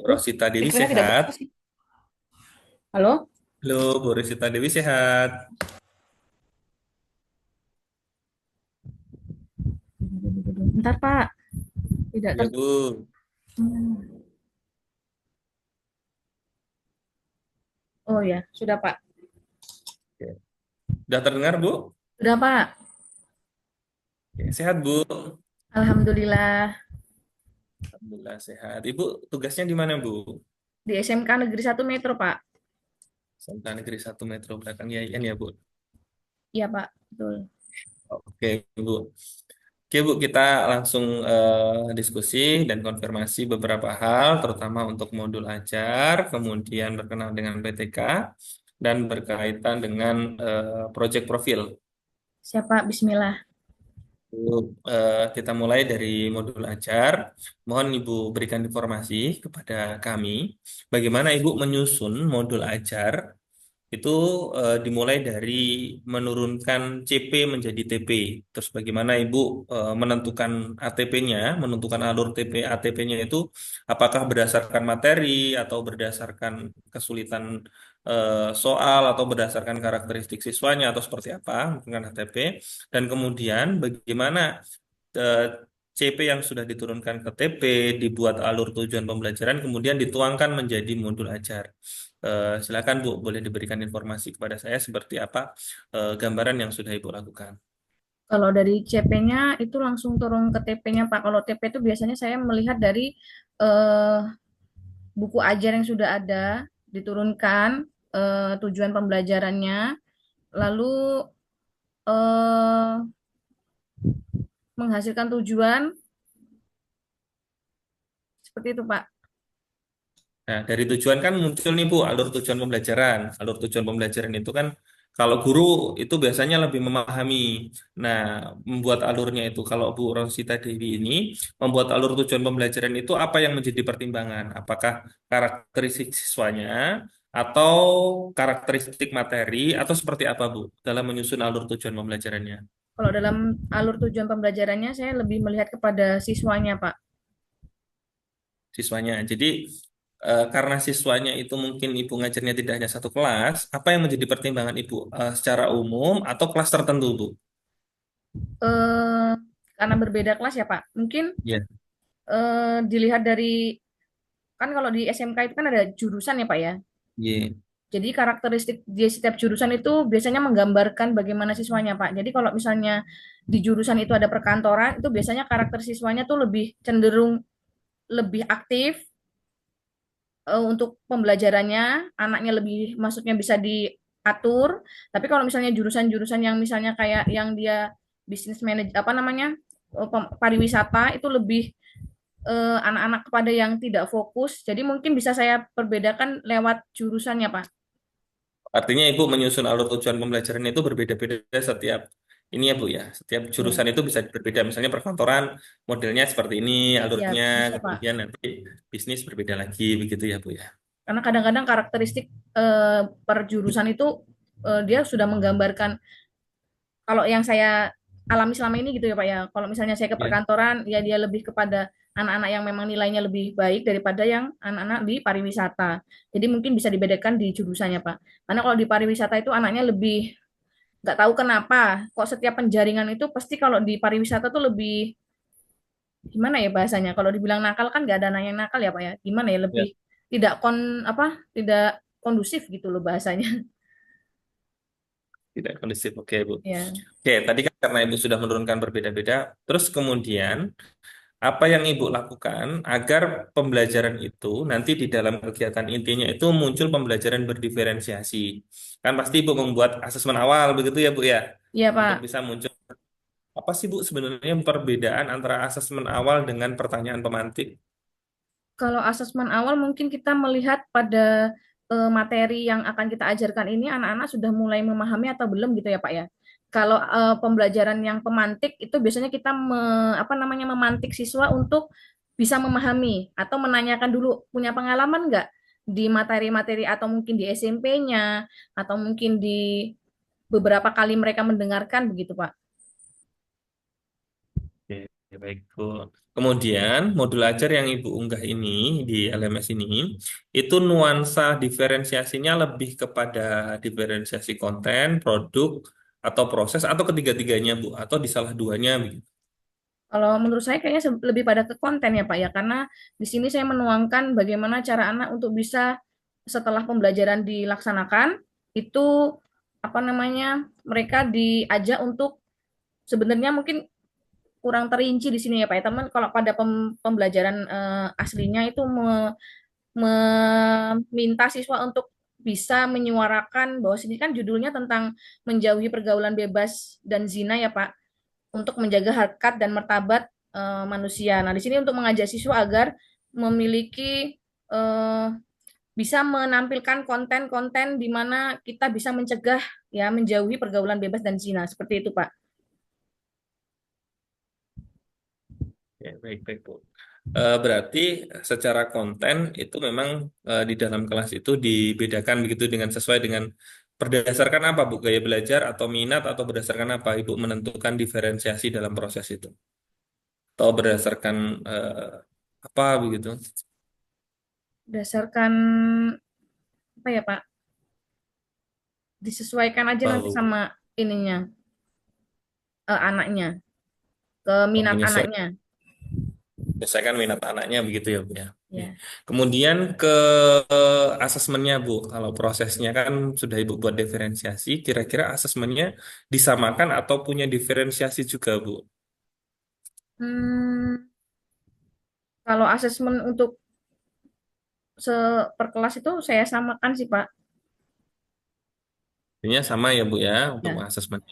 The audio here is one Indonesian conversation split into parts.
Rosita Dewi Speakernya tidak sehat. berfungsi. Halo? Halo, Bu Rosita Dewi sehat. Bentar, Pak. Tidak Ya, Bu. Hmm. Oh ya, sudah, Pak. Oke. Sudah terdengar, Bu? Sudah, Pak. Oke, sehat, Bu. Alhamdulillah. Alhamdulillah sehat. Ibu tugasnya di mana, Bu? Di SMK Negeri 1 Metro, Pak. Santa Negeri 1 Metro belakang Yayan ya, Bu. Iya, Pak. Betul. Oke, Bu. Oke, Bu, kita langsung diskusi dan konfirmasi beberapa hal, terutama untuk modul ajar, kemudian berkenaan dengan PTK, dan berkaitan dengan proyek profil. Siapa? Bismillah. Kita mulai dari modul ajar. Mohon Ibu berikan informasi kepada kami bagaimana Ibu menyusun modul ajar itu dimulai dari menurunkan CP menjadi TP. Terus bagaimana Ibu menentukan ATP-nya, menentukan alur TP ATP-nya itu apakah berdasarkan materi atau berdasarkan kesulitan soal atau berdasarkan karakteristik siswanya atau seperti apa dengan ATP. Dan kemudian bagaimana eh, CP yang sudah diturunkan ke TP dibuat alur tujuan pembelajaran kemudian dituangkan menjadi modul ajar. Silakan Bu, boleh diberikan informasi kepada saya seperti apa gambaran yang sudah Ibu lakukan. Kalau dari CP-nya itu langsung turun ke TP-nya, Pak. Kalau TP itu biasanya saya melihat dari eh, buku ajar yang sudah ada, diturunkan tujuan pembelajarannya, lalu eh, menghasilkan tujuan seperti itu, Pak. Nah, dari tujuan kan muncul nih Bu, alur tujuan pembelajaran. Alur tujuan pembelajaran itu kan kalau guru itu biasanya lebih memahami. Nah, membuat alurnya itu kalau Bu Rosita Dewi ini membuat alur tujuan pembelajaran itu apa yang menjadi pertimbangan? Apakah karakteristik siswanya atau karakteristik materi atau seperti apa Bu dalam menyusun alur tujuan pembelajarannya? Kalau dalam alur tujuan pembelajarannya, saya lebih melihat kepada siswanya, Pak. Siswanya. Jadi karena siswanya itu mungkin ibu ngajarnya tidak hanya satu kelas, apa yang menjadi pertimbangan ibu secara umum atau kelas tertentu, Bu? Eh, karena berbeda kelas ya, Pak. Mungkin Ya, dilihat dari, kan kalau di SMK itu kan ada jurusan ya, Pak ya. iya. Jadi karakteristik di setiap jurusan itu biasanya menggambarkan bagaimana siswanya, Pak. Jadi kalau misalnya di jurusan itu ada perkantoran, itu biasanya karakter siswanya tuh lebih cenderung lebih aktif untuk pembelajarannya, anaknya lebih maksudnya bisa diatur. Tapi kalau misalnya jurusan-jurusan yang misalnya kayak yang dia bisnis manajer apa namanya pariwisata itu lebih anak-anak kepada yang tidak fokus. Jadi mungkin bisa saya perbedakan lewat jurusannya, Pak. Artinya ibu menyusun alur tujuan pembelajaran itu berbeda-beda setiap ini ya, Bu ya. Setiap Ya, jurusan itu bisa berbeda. Misalnya perkantoran modelnya seperti ini ya alurnya, bisa, Pak. kemudian nanti bisnis berbeda lagi begitu ya, Bu ya. Karena kadang-kadang karakteristik per jurusan itu dia sudah menggambarkan kalau yang saya alami selama ini gitu ya Pak ya. Kalau misalnya saya ke Ya. perkantoran, ya dia lebih kepada anak-anak yang memang nilainya lebih baik daripada yang anak-anak di pariwisata. Jadi mungkin bisa dibedakan di jurusannya Pak. Karena kalau di pariwisata itu anaknya lebih nggak tahu kenapa. Kok setiap penjaringan itu pasti kalau di pariwisata tuh lebih gimana ya bahasanya? Kalau dibilang nakal kan nggak ada anak yang nakal ya Pak ya. Gimana ya lebih Ya. tidak apa tidak kondusif gitu loh bahasanya. Tidak kondusif, oke Bu. Ya. Oke, tadi kan karena Ibu sudah menurunkan berbeda-beda, terus kemudian apa yang Ibu lakukan agar pembelajaran itu nanti di dalam kegiatan intinya itu muncul pembelajaran berdiferensiasi. Kan pasti Ibu membuat asesmen awal begitu ya Bu ya, Iya untuk Pak. bisa muncul. Apa sih Bu sebenarnya perbedaan antara asesmen awal dengan pertanyaan pemantik? Kalau asesmen awal mungkin kita melihat pada materi yang akan kita ajarkan ini anak-anak sudah mulai memahami atau belum gitu ya Pak ya. Kalau pembelajaran yang pemantik itu biasanya kita apa namanya memantik siswa untuk bisa memahami atau menanyakan dulu punya pengalaman nggak di materi-materi atau mungkin di SMP-nya atau mungkin di beberapa kali mereka mendengarkan begitu Pak. Oke. Ya, baik, Bu. Kemudian modul ajar yang Ibu unggah ini di LMS ini itu nuansa diferensiasinya lebih kepada diferensiasi konten, produk, atau proses atau ketiga-tiganya, Bu, atau di salah duanya begitu. Kalau menurut saya kayaknya lebih pada ke konten ya Pak ya, karena di sini saya menuangkan bagaimana cara anak untuk bisa setelah pembelajaran dilaksanakan itu apa namanya mereka diajak untuk sebenarnya mungkin kurang terinci di sini ya Pak ya teman. Kalau pada pembelajaran aslinya itu meminta siswa untuk bisa menyuarakan bahwa sini kan judulnya tentang menjauhi pergaulan bebas dan zina ya Pak, untuk menjaga harkat dan martabat manusia. Nah, di sini untuk mengajak siswa agar memiliki bisa menampilkan konten-konten di mana kita bisa mencegah ya menjauhi pergaulan bebas dan zina seperti itu Pak. Ya, baik, baik, Bu. Berarti secara konten itu memang di dalam kelas itu dibedakan begitu dengan sesuai dengan berdasarkan apa, Bu? Gaya belajar atau minat atau berdasarkan apa Ibu menentukan diferensiasi dalam proses itu? Atau berdasarkan apa begitu? Berdasarkan apa ya Pak? Disesuaikan aja Apa, nanti Bu? sama ininya anaknya, ke Oh, minat menyesuaikan anaknya. minat anaknya begitu ya, Bu ya. Oke. Ya. Kemudian ke asesmennya, Bu. Kalau prosesnya kan sudah Ibu buat diferensiasi, kira-kira asesmennya disamakan atau punya diferensiasi juga, Bu? Hmm, kalau asesmen untuk per kelas itu saya samakan sih Pak. Artinya sama ya, Bu ya, untuk Ya. asesmen.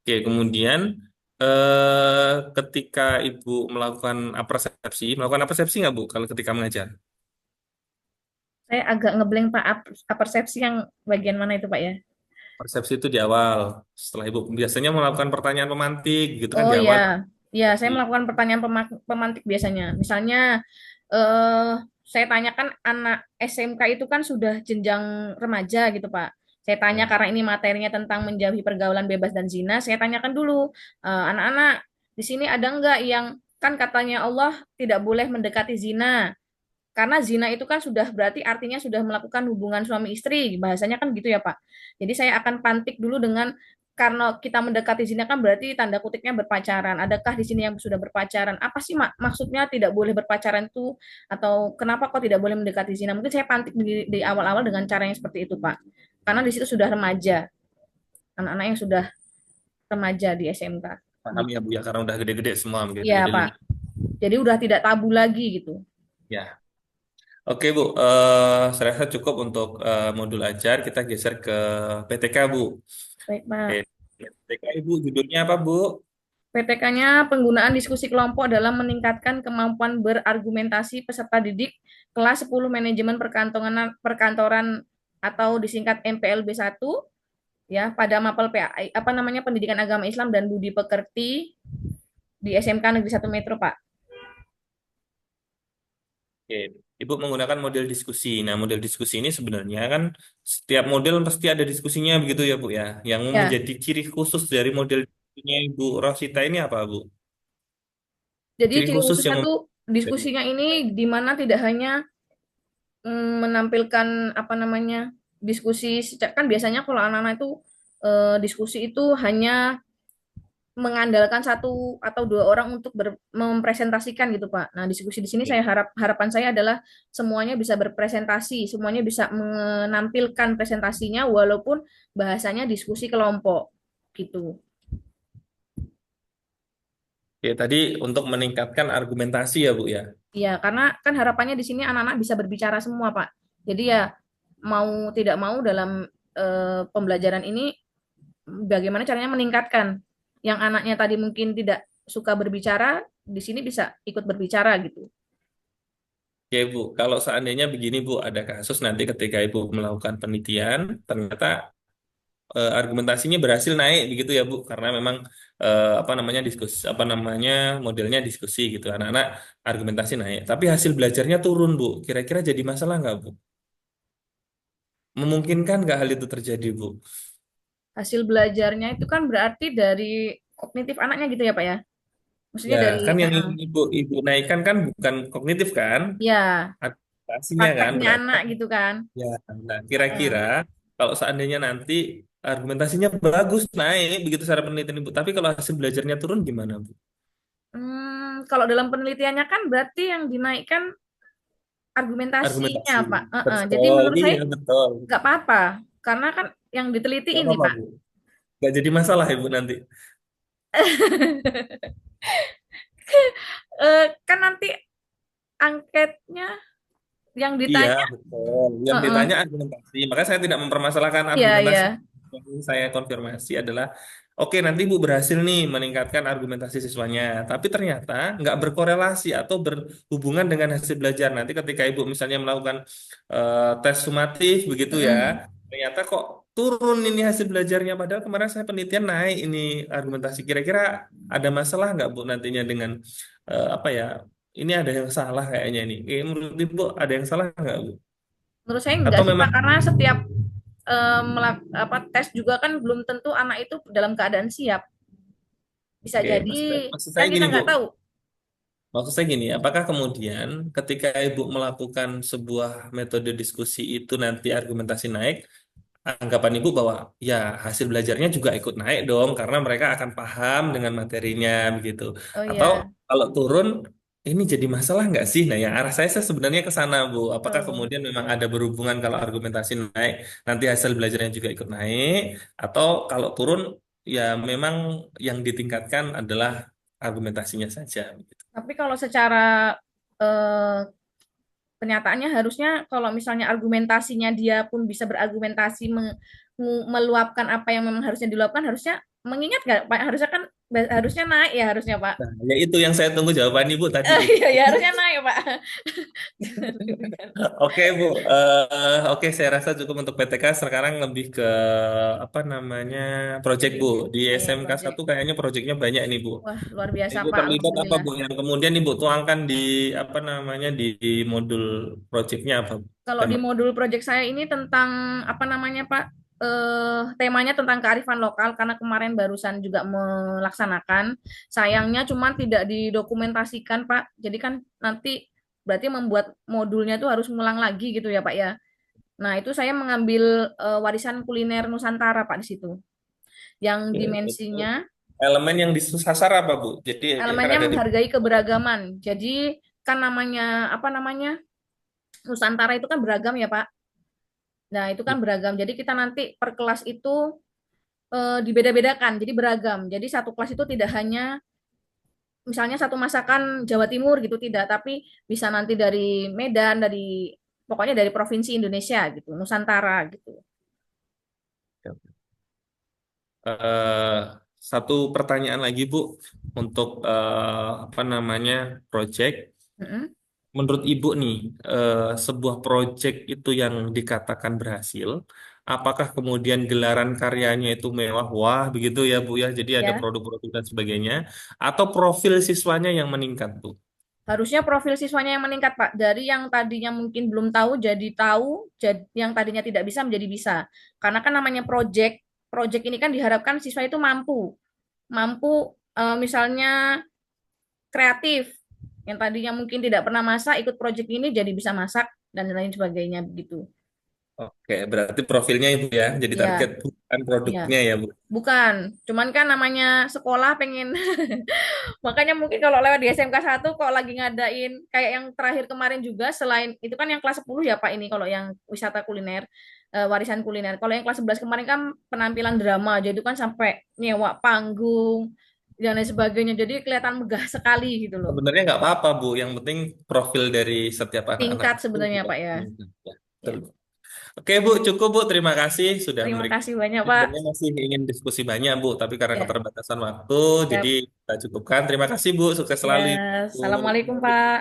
Oke, kemudian ketika Ibu melakukan persepsi nggak, Bu, kalau ketika mengajar? Saya agak ngeblank Pak, persepsi yang bagian mana itu Pak ya? Persepsi itu di awal. Setelah Ibu biasanya melakukan pertanyaan pemantik, gitu kan Oh di ya, awal. ya saya melakukan pertanyaan pemantik biasanya. Misalnya eh saya tanyakan anak SMK itu kan sudah jenjang remaja gitu Pak. Saya tanya Ya. karena ini materinya tentang menjauhi pergaulan bebas dan zina, saya tanyakan dulu, anak-anak di sini ada enggak yang kan katanya Allah tidak boleh mendekati zina. Karena zina itu kan sudah berarti artinya sudah melakukan hubungan suami istri, bahasanya kan gitu ya Pak. Jadi saya akan pantik dulu dengan karena kita mendekati zina kan berarti tanda kutipnya berpacaran. Adakah di sini yang sudah berpacaran? Apa sih maksudnya tidak boleh berpacaran itu atau kenapa kok tidak boleh mendekati zina? Mungkin saya pantik di awal-awal dengan cara yang seperti itu Pak. Karena di situ sudah remaja, anak-anak yang sudah remaja di SMK. Paham ya, Gitu. Bu ya, karena udah gede-gede semua, Iya gede-gede Pak. lima. Jadi udah tidak tabu lagi gitu. Ya. Oke, Bu, saya rasa cukup untuk modul ajar. Kita geser ke PTK, Bu. Baik Oke, Pak. PTK Ibu judulnya apa, Bu? PTK-nya penggunaan diskusi kelompok dalam meningkatkan kemampuan berargumentasi peserta didik kelas 10 manajemen perkantoran atau disingkat MPLB 1 ya pada mapel PAI apa namanya Pendidikan Agama Islam dan Budi Pekerti di SMK Negeri 1 Metro, Pak. Oke, Ibu menggunakan model diskusi. Nah, model diskusi ini sebenarnya kan setiap model pasti ada diskusinya begitu ya, Bu ya. Yang Ya, menjadi ciri khusus dari model diskusinya Ibu Rosita ini apa, Bu? jadi Ciri ciri khusus khususnya yang tuh dari diskusinya ini di mana tidak hanya menampilkan apa namanya diskusi kan biasanya kalau anak-anak itu diskusi itu hanya mengandalkan satu atau dua orang untuk mempresentasikan gitu Pak. Nah, diskusi di sini harapan saya adalah semuanya bisa berpresentasi, semuanya bisa menampilkan presentasinya walaupun bahasanya diskusi kelompok gitu. ya tadi untuk meningkatkan argumentasi ya, Bu ya. Iya, karena kan harapannya di sini anak-anak bisa berbicara semua Pak. Jadi ya mau tidak mau dalam pembelajaran ini bagaimana caranya meningkatkan yang anaknya tadi mungkin tidak suka berbicara di sini bisa ikut berbicara gitu. Oke, Bu. Kalau seandainya begini, Bu, ada kasus nanti ketika Ibu melakukan penelitian, ternyata argumentasinya berhasil naik begitu ya, Bu, karena memang apa namanya diskusi, apa namanya modelnya diskusi gitu. Anak-anak argumentasi naik, tapi hasil belajarnya turun, Bu. Kira-kira jadi masalah nggak, Bu? Memungkinkan nggak hal itu terjadi, Bu? Hasil belajarnya itu kan berarti dari kognitif anaknya gitu ya Pak ya. Maksudnya Ya, dari kan yang ingin ibu naikkan kan bukan kognitif kan, ya adaptasinya kan prakteknya berarti anak kan. gitu kan. Ya, nah Heeh. kira-kira kalau seandainya nanti argumentasinya bagus naik begitu secara penelitian ibu, tapi kalau hasil belajarnya turun gimana bu? Kalau dalam penelitiannya kan berarti yang dinaikkan argumentasinya, Argumentasi, Pak. Heeh. Jadi betul, menurut saya iya betul. nggak apa-apa, karena kan yang diteliti Gak ini, apa-apa Pak. bu, gak jadi masalah ibu nanti. Kan nanti angketnya yang Iya, ditanya, betul. Yang heeh. ditanya argumentasi. Makanya saya tidak mempermasalahkan Iya, argumentasi. iya. Yang ingin saya konfirmasi adalah, oke nanti Ibu berhasil nih meningkatkan argumentasi siswanya. Tapi ternyata nggak berkorelasi atau berhubungan dengan hasil belajar. Nanti ketika Ibu misalnya melakukan tes sumatif begitu ya, Mm-mm. ternyata kok turun ini hasil belajarnya. Padahal kemarin saya penelitian naik ini argumentasi. Kira-kira ada masalah nggak Bu nantinya dengan apa ya? Ini ada yang salah kayaknya ini. Menurut Ibu ada yang salah nggak, Bu? Menurut saya enggak Atau sih, Pak, memang karena setiap tes juga kan belum tentu anak itu dalam keadaan siap. Bisa oke, jadi maksud kan saya kita gini, Bu. nggak tahu. Maksud saya gini, apakah kemudian ketika Ibu melakukan sebuah metode diskusi itu nanti argumentasi naik, anggapan Ibu bahwa ya hasil belajarnya juga ikut naik dong karena mereka akan paham dengan materinya begitu. Oh Atau iya. kalau turun ini jadi masalah nggak sih? Nah, yang arah saya sebenarnya ke sana, Bu. Apakah Oh. kemudian memang ada berhubungan kalau argumentasi naik, nanti hasil belajarnya juga ikut naik, atau kalau turun ya memang yang ditingkatkan adalah argumentasinya saja. Begitu. Tapi kalau secara eh, kenyataannya harusnya kalau misalnya argumentasinya dia pun bisa berargumentasi meluapkan apa yang memang harusnya diluapkan, harusnya mengingat nggak Pak? Harusnya kan harusnya naik ya harusnya Pak. Nah, ya itu yang saya tunggu jawaban Ibu tadi itu. Iya ya harusnya naik Pak. Oke Bu, oke saya rasa cukup untuk PTK. Sekarang lebih ke apa namanya project Bu. Di Oh ya SMK project. satu kayaknya projectnya banyak nih Bu. Wah luar biasa Ibu Pak. terlibat apa Alhamdulillah. Bu? Yang kemudian Ibu tuangkan di apa namanya di modul projectnya apa Bu? Kalau di Tema. modul project saya ini tentang apa namanya Pak? Temanya tentang kearifan lokal karena kemarin barusan juga melaksanakan. Sayangnya cuma tidak didokumentasikan Pak. Jadi kan nanti berarti membuat modulnya itu harus ngulang lagi gitu ya Pak ya. Nah, itu saya mengambil warisan kuliner Nusantara Pak di situ. Yang Ya, itu dimensinya elemen yang disasar apa Bu? Jadi akan elemennya ada di. menghargai keberagaman. Jadi kan namanya apa namanya? Nusantara itu kan beragam ya Pak. Nah, itu kan beragam. Jadi kita nanti per kelas itu dibeda-bedakan, jadi beragam. Jadi satu kelas itu tidak hanya misalnya satu masakan Jawa Timur gitu tidak, tapi bisa nanti dari Medan, dari pokoknya dari provinsi Indonesia gitu, Nusantara gitu. Eh, satu pertanyaan lagi Bu untuk apa namanya project. Mm-mm. Menurut Ibu nih, sebuah proyek itu yang dikatakan berhasil, apakah kemudian gelaran karyanya itu mewah, wah begitu ya Bu ya, jadi ada Ya, produk-produk dan sebagainya, atau profil siswanya yang meningkat Bu? harusnya profil siswanya yang meningkat Pak. Dari yang tadinya mungkin belum tahu, yang tadinya tidak bisa menjadi bisa. Karena kan namanya project, project ini kan diharapkan siswa itu mampu, mampu misalnya kreatif yang tadinya mungkin tidak pernah masak ikut project ini jadi bisa masak dan lain sebagainya begitu. Oke, berarti profilnya Ibu ya, jadi target Ya, bukan ya. produknya ya Bu. Bukan, cuman kan namanya sekolah pengen makanya mungkin kalau lewat di SMK 1 kok lagi ngadain kayak yang terakhir kemarin juga selain itu kan yang kelas 10 ya Pak ini kalau yang wisata kuliner warisan kuliner. Kalau yang kelas 11 kemarin kan penampilan drama jadi itu kan sampai nyewa panggung dan lain sebagainya. Jadi kelihatan megah sekali gitu loh. Sebenarnya nggak apa-apa Bu, yang penting profil dari setiap anak-anak Tingkat itu sebenarnya juga Pak ya. meningkat. Ya, betul. Ya. Oke Bu, cukup Bu. Terima kasih sudah Terima memberikan. kasih banyak, Pak. Sebenarnya masih ingin diskusi banyak Bu, tapi karena Ya, keterbatasan waktu, jadi siap. kita cukupkan. Terima kasih Bu, sukses Ya, selalu. Assalamualaikum, Pak.